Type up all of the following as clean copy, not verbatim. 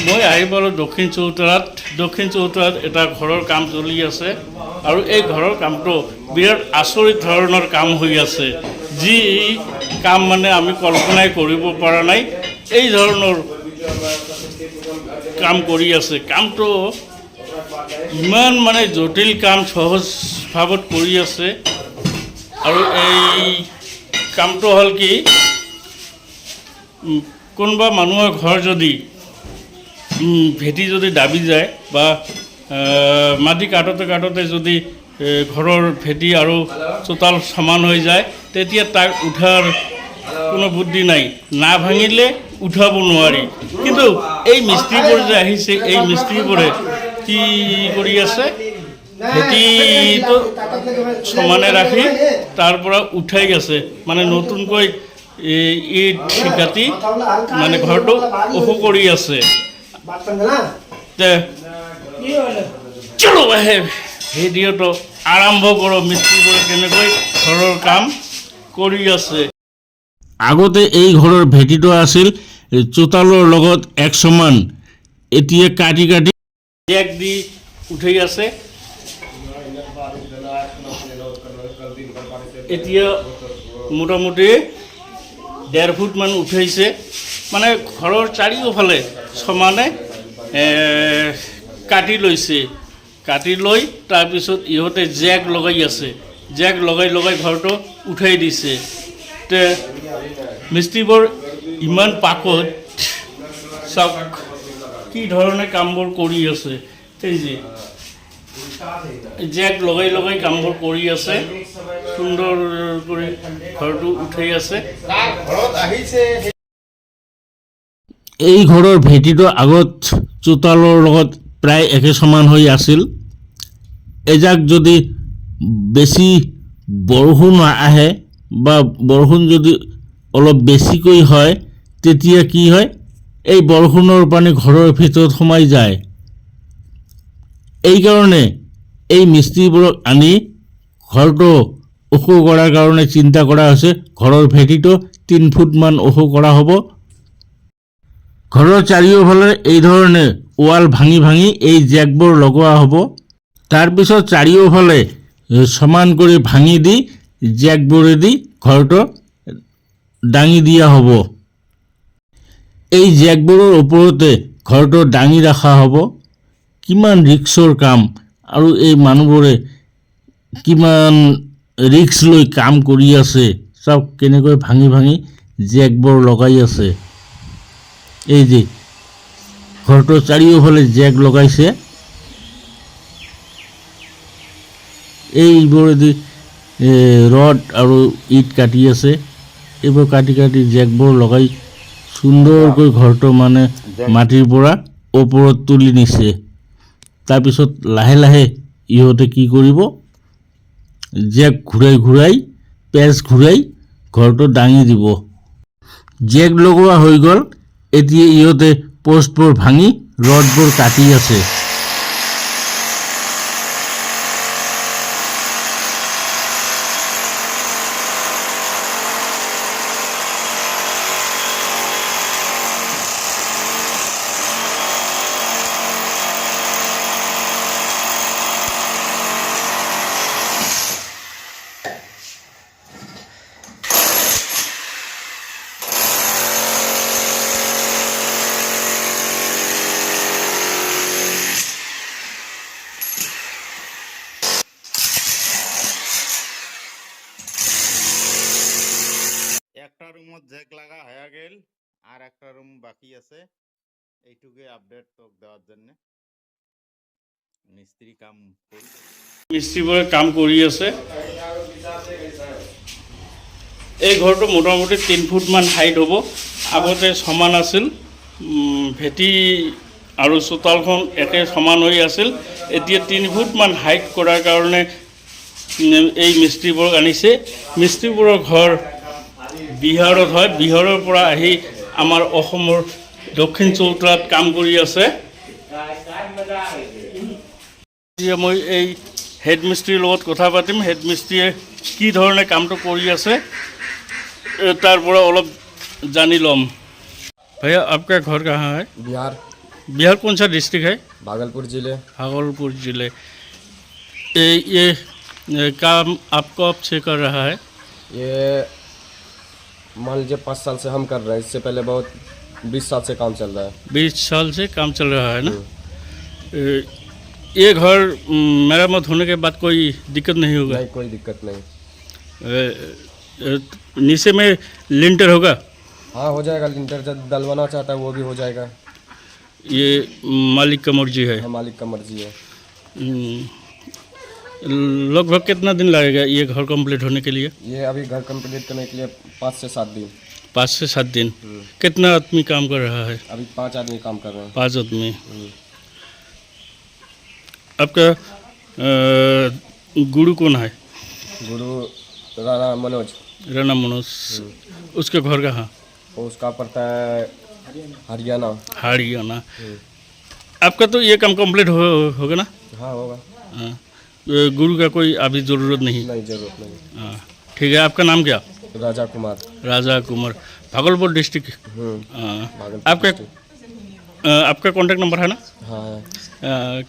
মই আহি পালোঁ দক্ষিণ চৌতাৰাত এটা ঘৰৰ কাম চলি আছে আৰু এই ঘৰৰ কামটো বিৰাট আচৰিত ধৰণৰ কাম হৈ আছে যি কাম মানে আমি কল্পনাই কৰিব পৰা নাই এই ধৰণৰ কাম কৰি আছে কামটো ইমান মানে জটিল কাম সহজ ভাৱত কৰি আছে আৰু এই কামটো হ'ল কি কোনোবা মানুহৰ ঘৰ যদি ভেটি যদি দাবি যায় বা মাটি কাটোতে যদি ঘৰৰ ভেটি আৰু চোতাল সমান হৈ যায় তেতিয়া তাক উঠাৰ কোনো বুদ্ধি নাই না ভাঙিলে উঠাব নোৱাৰি কিন্তু এই মিস্ত্ৰীবোৰ যে আহিছে এই মিস্ত্ৰীবোৰে কি কৰি আছে ভেটিটো সমানে ৰাখি তাৰ পৰা উঠাই আছে মানে নতুনকৈ ইট গাঁঠি মানে ঘৰটো ওখ কৰি আছে চলো আহে ভিডিঅ'টো আৰম্ভ কৰোঁ মিস্ত্ৰীবোৰে কেনেকৈ ঘৰৰ কাম কৰি আছে আগতে এই ঘৰৰ ভেটিটো আছিল চোতালৰ লগত এক সমান এতিয়া কাটি জেক দি উঠি আছে এতিয়া মোটামুটি 1.5 ফুট মান উঠাইছে মানে ঘৰৰ চাৰিওফালে সমানে কাটি লৈছে কাটি লৈ তাৰপিছত ইহঁতে জেক লগাই আছে জেক লগাই ঘৰটো উঠাই দিছে তে মিস্ত্ৰীবোৰ ইমান পাকত চাওক কি ধৰণে কামবোৰ কৰি আছে এই যে জেক লগাই কামবোৰ কৰি আছে সুন্দৰ কৰি ঘৰটো উঠাই আছে এই ঘৰৰ ভেটিটো আগত চোতালৰ লগত প্ৰায় একে সমান হৈ আছিল এজাক যদি বেছি বৰষুণ আহে বা বৰষুণ যদি অলপ বেছিকৈ হয় তেতিয়া কি হয় এই বৰষুণৰ পানী ঘৰৰ ভিতৰত সোমাই যায় এই কাৰণে এই মিস্ত্ৰীবোৰক আনি ঘৰটো ওখ কৰাৰ কাৰণে চিন্তা কৰা হৈছে ঘৰৰ ভেটিটো 3 ফুট মান ওখ কৰা হ'ব ঘৰৰ চাৰিওফালে এই ধৰণে ওৱাল ভাঙি এই জেকবোৰ লগোৱা হ'ব তাৰপিছত চাৰিওফালে সমান কৰি ভাঙি দি জেকবোৰেদি ঘৰটো দাঙি দিয়া হ'ব এই জেকবোৰৰ ওপৰতে ঘৰটো দাঙি ৰখা হ'ব কিমান ৰিক্সৰ কাম আৰু এই মানুহবোৰে কিমান ৰিক্স লৈ কাম কৰি আছে সব কেনেকৈ ভাঙি জেকবোৰ লগাই আছে এই যে ঘৰটোৰ চাৰিওফালে জেক লগাইছে এইবোৰেদি ৰড আৰু ইট কাটি আছে এইবোৰ কাটি জেকবোৰ লগাই সুন্দৰকৈ ঘৰটো মানে মাটিৰ পৰা ওপৰত তুলি নিছে তাৰপিছত লাহে ইহঁতে কি কৰিব জেক ঘূৰাই পেচ ঘূৰাই ঘৰটো দাঙি দিব জেক লগোৱা হৈ গ'ল এতিয়া ইহঁতে পোষ্টবোৰ ভাঙি ৰডবোৰ কাটি আছে একটা রুমত জেক লাগা হয়ে গেল আর একটা রুম বাকি আছে এইটুকু আপডেট তোক দেওয়ার জন্য মিস্ত্রি কাম মিস্ত্ৰীবোৰে কাম কৰি আছে এই ঘৰটো মোটামুটি 3 ফুট মান হাইট হ'ব আগতে সমান আছিল ভেটি আৰু চোতালখন একে সমান হৈ আছিল এতিয়া 3 ফুট মান হাইট কৰাৰ কাৰণে এই মিস্ত্ৰীবোৰক আনিছে মিস্ত্ৰীবোৰৰ ঘৰ বিহাৰত হয় বিহাৰৰ পৰা আহি আমাৰ অসমৰ দক্ষিণ চৌতাৰাত কাম কৰি আছে মই এই হেড মিস্ত্ৰীৰ লগত কথা পাতিম হেড মিস্ত্ৰীয়ে কি ধৰণে কামটো কৰি আছে তাৰ পৰা অলপ জানি ল'ম भैया आपका घर कहाँ है बिहार बिहार कौन सा डिस्ट्रिक्ट है? भागलपुर जिले। भागलपुर जिले। ये काम आप कब से कर रहा है? ये मान लीजिए 5 साल से हम कर रहे हैं, इससे पहले बहुत 20 साल से काम चल रहा है। 20 साल से काम चल रहा है ना। ये घर मरम्मत होने के बाद कोई दिक्कत नहीं होगा? नहीं, कोई दिक्कत नहीं। नीचे में लिंटर होगा? हाँ, हो जाएगा। लिंटर जब डलवाना चाहता है वो भी हो जाएगा। ये मालिक का मर्जी है? हाँ, मालिक का मर्जी है। लगभग कितना दिन लगेगा ये घर कंप्लीट होने के लिए? ये अभी घर कंप्लीट करने के लिए 5 से 7 दिन। 5 से 7 दिन। कितना आदमी काम कर रहा है? अभी 5 आदमी काम कर रहे हैं। 5 आदमी। आपका गुरु कौन है? गुरु राणा मनोज। राणा मनोज। उसके घर कहाँ? उसका पड़ता है हरियाणा। हरियाणा। आपका तो ये काम कंप्लीट होगा ना? हाँ, होगा। हाँ। गुरु का कोई अभी ज़रूरत नहीं? नहीं, ज़रूरत नहीं। हाँ, ठीक है। आपका नाम क्या? राजा कुमार। राजा कुमार, भागलपुर डिस्ट्रिक्ट। आपका आपका कॉन्टैक्ट नंबर है ना? हाँ,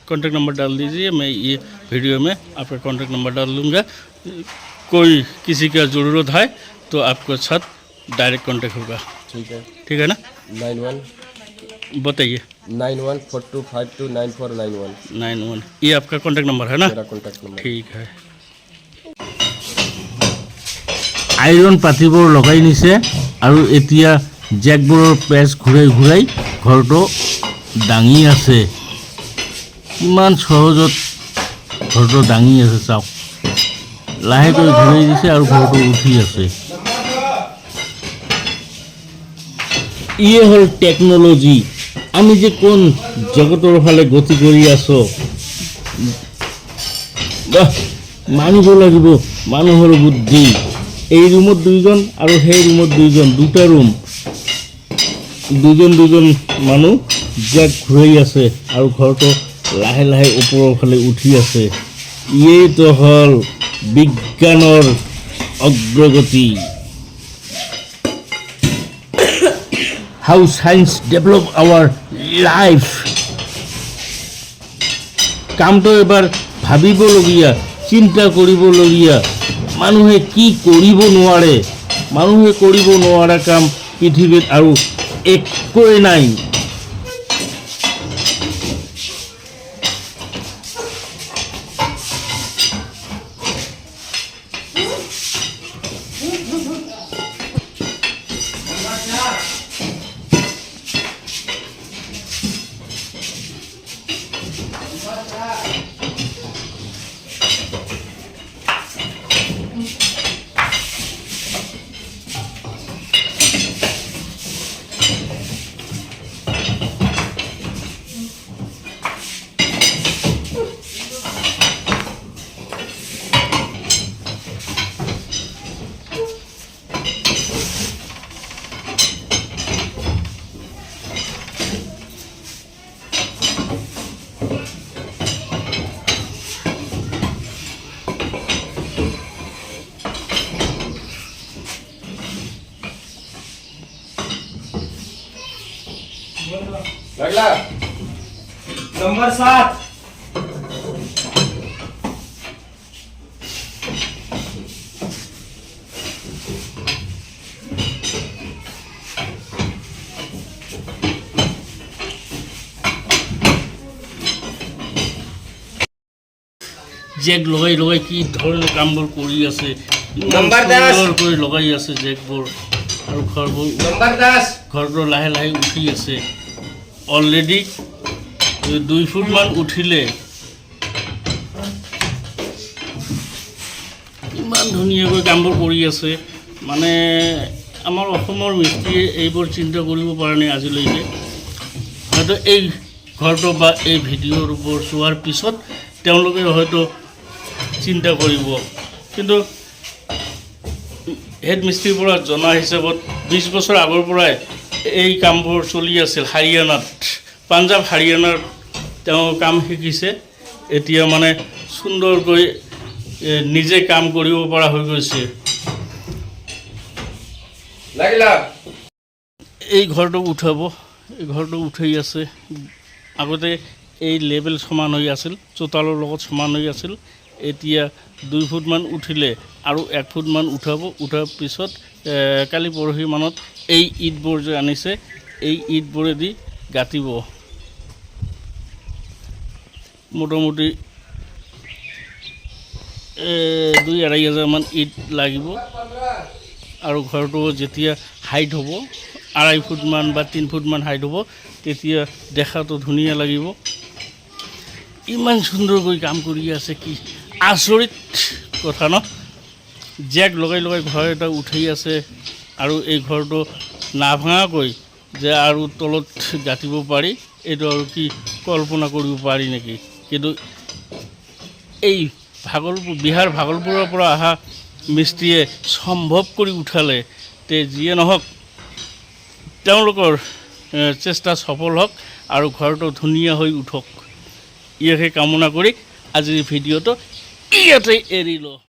कॉन्टैक्ट नंबर डाल दीजिए, मैं ये वीडियो में आपका कॉन्टैक्ट नंबर डाल दूँगा। कोई किसी का ज़रूरत है तो आपके साथ डायरेक्ट कॉन्टैक्ट होगा। ठीक है। ठीक है ना? 91 बताइए। 9142529491 91। ये आपका कॉन्टैक्ट नंबर है ना? मेरा कॉन्टैक्ट नंबर। ठीक है। আইৰণ পাতিবোৰ লগাই নিছে আৰু এতিয়া জেকবোৰৰ পেচ ঘূৰাই ঘূৰাই ঘৰটো দাঙি আছে। কিমান সহজত ঘৰটো দাঙি আছে চাওক। লাহেকৈ ঘূৰাই দিছে আৰু ঘৰটো উঠি আছে। ইয়ে হ'ল টেকন'লজি। আমি যে কোন জগতৰ ফালে গতি কৰি আছোঁ। বাহ, মানিব লাগিব মানুহৰ বুদ্ধি। এই ৰুমত 2জন আৰু সেই ৰুমত 2জন, 2টা ৰুম, দুজন মানুহ জেক ঘূৰাই আছে আৰু ঘৰটো লাহে লাহে ওপৰৰ ফালে উঠি আছে। ইয়েইতো হ'ল বিজ্ঞানৰ অগ্ৰগতি। হাউ সায়েন্স ডেভেলপ আৱাৰ লাইফ। কামটো এবাৰ ভাবিবলগীয়া, চিন্তা কৰিবলগীয়া। মানুহে কি কৰিব নোৱাৰে, মানুহে কৰিব নোৱাৰা কাম পৃথিৱীত আৰু একোৱেই নাই। अगला नंबर 7। জেক লগাই লগাই কি ধৰণৰ কামবোৰ কৰি আছে। নম্বৰ 10 সুন্দৰকৈ লগাই আছে জেকবোৰ আৰু ঘৰবোৰ नंबर 10। ঘৰটো লাহে লাহে উঠি আছে। অলৰেডি 2 ফুটমান উঠিলে। ইমান ধুনীয়াকৈ কামবোৰ কৰি আছে। মানে আমাৰ অসমৰ মিস্ত্ৰীয়ে এইবোৰ চিন্তা কৰিব পৰা নাই আজিলৈকে। হয়তো এই ঘৰটো বা এই ভিডিঅ'বোৰ চোৱাৰ পিছত তেওঁলোকে হয়তো চিন্তা কৰিব। কিন্তু হেড মিস্ত্ৰীৰ পৰা জনা হিচাপত 20 বছৰ আগৰ পৰাই এই কামবোৰ চলি আছিল হাৰিয়ানাত। পাঞ্জাৱ হাৰিয়ানাত তেওঁ কাম শিকিছে। এতিয়া মানে সুন্দৰকৈ নিজে কাম কৰিব পৰা হৈ গৈছে। লাগিলা এই ঘৰটো উঠাব, এই ঘৰটো উঠাই আছে। আগতে এই লেভেল সমান হৈ আছিল, চোতালৰ লগত সমান হৈ আছিল। এতিয়া 2 ফুটমান উঠিলে আৰু 1 ফুটমান উঠাৰ পিছত কালি পৰহি মানত এই ইটবোৰ যে আনিছে এই ইটবোৰেদি গাঁঠিব। মোটামুটি 2-2.5 হাজাৰমান ইট লাগিব আৰু ঘৰটো যেতিয়া হাইট হ'ব 2.5 ফুটমান বা 3 ফুটমান হাইট হ'ব তেতিয়া দেখাটো ধুনীয়া লাগিব। ইমান সুন্দৰকৈ কাম কৰি আছে, কি আচৰিত কথা ন। জেক লগাই ঘৰ এটা উঠাই আছে আৰু এই ঘৰটো নাভাঙাকৈ যে আৰু তলত গাঁঠিব পাৰি, এইটো আৰু কি কল্পনা কৰিব পাৰি নেকি। কিন্তু এই বিহাৰ ভাগলপুৰৰ পৰা অহা মিস্ত্ৰীয়ে সম্ভৱ কৰি উঠালে, তে যিয়ে নহওক তেওঁলোকৰ চেষ্টা সফল হওক আৰু ঘৰটো ধুনীয়া হৈ উঠক, ইয়াকে কামনা কৰি আজিৰ ভিডিঅ'টো ইয়াতে এৰিলোঁ।